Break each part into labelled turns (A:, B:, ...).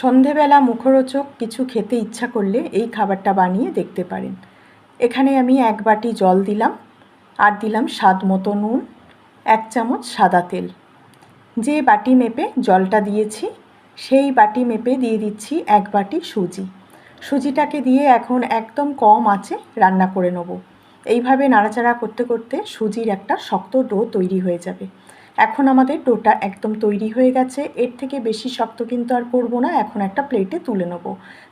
A: সন্ধেবেলা মুখরোচক কিছু খেতে ইচ্ছা করলে এই খাবারটা বানিয়ে দেখতে পারেন। এখানে আমি 1 বাটি জল দিলাম আর দিলাম স্বাদ মতো নুন, 1 চামচ সাদা তেল। যে বাটি মেপে জলটা দিয়েছি সেই বাটি মেপে দিয়ে দিচ্ছি 1 বাটি সুজি। সুজিটাকে দিয়ে এখন একদম কম আঁচে রান্না করে নেব। এইভাবে নাড়াচাড়া করতে করতে সুজির একটা শক্ত ডো তৈরি হয়ে যাবে। এখন আমাদের ডোটা একদম তৈরি হয়ে গেছে। এর থেকে বেশি শক্ত কিন্তু আর করব না। এখন একটা প্লেটে তুলে নেব।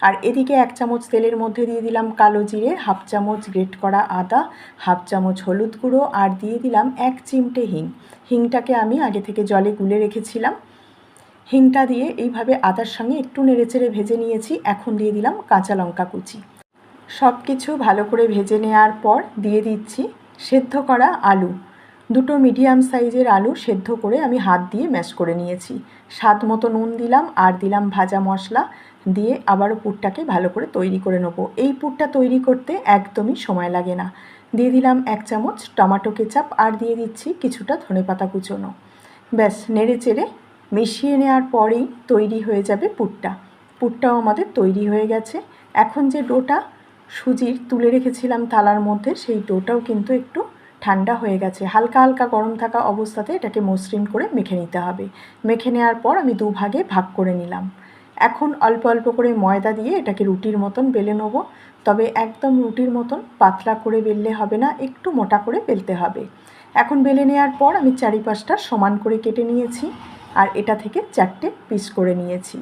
A: আর এদিকে 1 চামচ তেলের মধ্যে দিয়ে দিলাম কালো জিরে, 1/2 চামচ গ্রেট করা আদা, 1/2 চামচ হলুদ গুঁড়ো আর দিয়ে দিলাম 1 চিমটে হিং। হিংটাকে আমি আগে থেকে জলে গুলে রেখেছিলাম। হিংটা দিয়ে এইভাবে আদার সঙ্গে একটু নেড়েচেড়ে ভেজে নিয়েছি। এখন দিয়ে দিলাম কাঁচা লঙ্কা কুচি। সব কিছু ভালো করে ভেজে নেওয়ার পর দিয়ে দিচ্ছি সেদ্ধ করা আলু। 2টো মিডিয়াম সাইজের আলু সেদ্ধ করে আমি হাত দিয়ে ম্যাশ করে নিয়েছি। স্বাদ মতো নুন দিলাম আর দিলাম ভাজা মশলা দিয়ে আবারও পুরটাকে ভালো করে তৈরি করে নেব। এই পুরটা তৈরি করতে একদমই সময় লাগে না। দিয়ে দিলাম 1 চামচ টমেটো কেচাপ আর দিয়ে দিচ্ছি কিছুটা ধনেপাতা কুচোনো। ব্যাস নেড়ে চেড়ে মিশিয়ে নেওয়ার পরেই তৈরি হয়ে যাবে পুরটা। পুরটাও আমাদের তৈরি হয়ে গেছে। এখন যে ডোটা সুজির তুলে রেখেছিলাম থালার মধ্যে সেই ডোটাও কিন্তু একটু ঠান্ডা হয়ে গেছে। হালকা হালকা গরম থাকা অবস্থাতে এটাকে মসৃণ করে মেখে নিতে হবে। মেখে নেওয়ার পর আমি 2 ভাগে ভাগ করে নিলাম। এখন অল্প অল্প করে ময়দা দিয়ে এটাকে রুটির মতন বেলে নেব। তবে একদম রুটির মতন পাতলা করে বেললে হবে না, একটু মোটা করে বেলতে হবে। এখন বেলে নেওয়ার পর আমি চারিপাশটা সমান করে কেটে নিয়েছি আর এটা থেকে 4টে পিস করে নিয়েছি।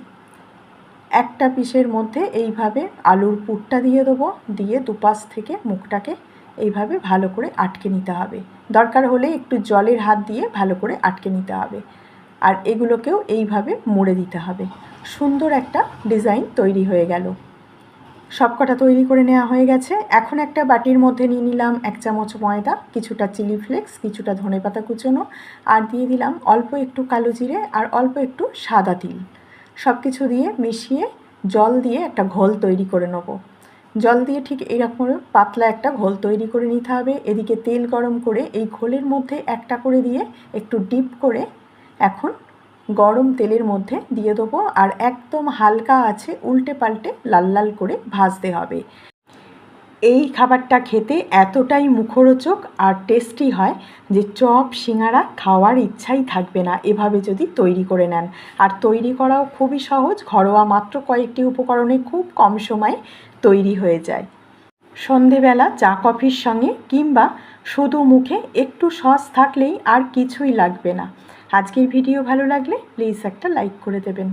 A: একটা পিসের মধ্যে এইভাবে আলুর পুরটা দিয়ে দেবো, দিয়ে দুপাশ থেকে মুখটাকে এইভাবে ভালো করে আটকে নিতে হবে। দরকার হলে একটু জলের হাত দিয়ে ভালো করে আটকে নিতে হবে। আর এগুলোকেও এইভাবে মুড়ে দিতে হবে। সুন্দর একটা ডিজাইন তৈরি হয়ে গেল। সবকটা তৈরি করে নেওয়া হয়ে গেছে। এখন একটা বাটির মধ্যে নিয়ে নিলাম 1 চামচ ময়দা, কিছুটা চিলি ফ্লেক্স, কিছুটা ধনেপাতা কুচোনো আর দিয়ে দিলাম অল্প একটু কালো জিরে আর অল্প একটু সাদা তিল। সব কিছু দিয়ে মিশিয়ে জল দিয়ে একটা ঘোল তৈরি করে নেব। জল দিয়ে ঠিক এইরকম পাতলা একটা ঘোল তৈরি করে নিতে হবে। এদিকে তেল গরম করে এই ঘোলের মধ্যে একটা করে দিয়ে একটু ডিপ করে এখন গরম তেলের মধ্যে দিয়ে দেবো আর একদম হালকা আছে উল্টে পাল্টে লাল লাল করে ভাজতে হবে। এই খাবারটা খেতে এতটাই মুখরোচক আর টেস্টি হয় যে চপ সিঙ্গারা খাওয়ার ইচ্ছাই থাকবে না এভাবে যদি তৈরি করে নেন। আর তৈরি করাও খুবই সহজ, ঘরোয়া মাত্র কয়েকটি উপকরণে খুব কম সময়ে তৈরি হয়ে যায়। সন্ধেবেলা চা কফির সঙ্গে কিংবা শুধু মুখে একটু সস থাকলেই আর কিছুই লাগবে না। আজকের ভিডিও ভালো লাগলে প্লিজ একটা লাইক করে দেবেন।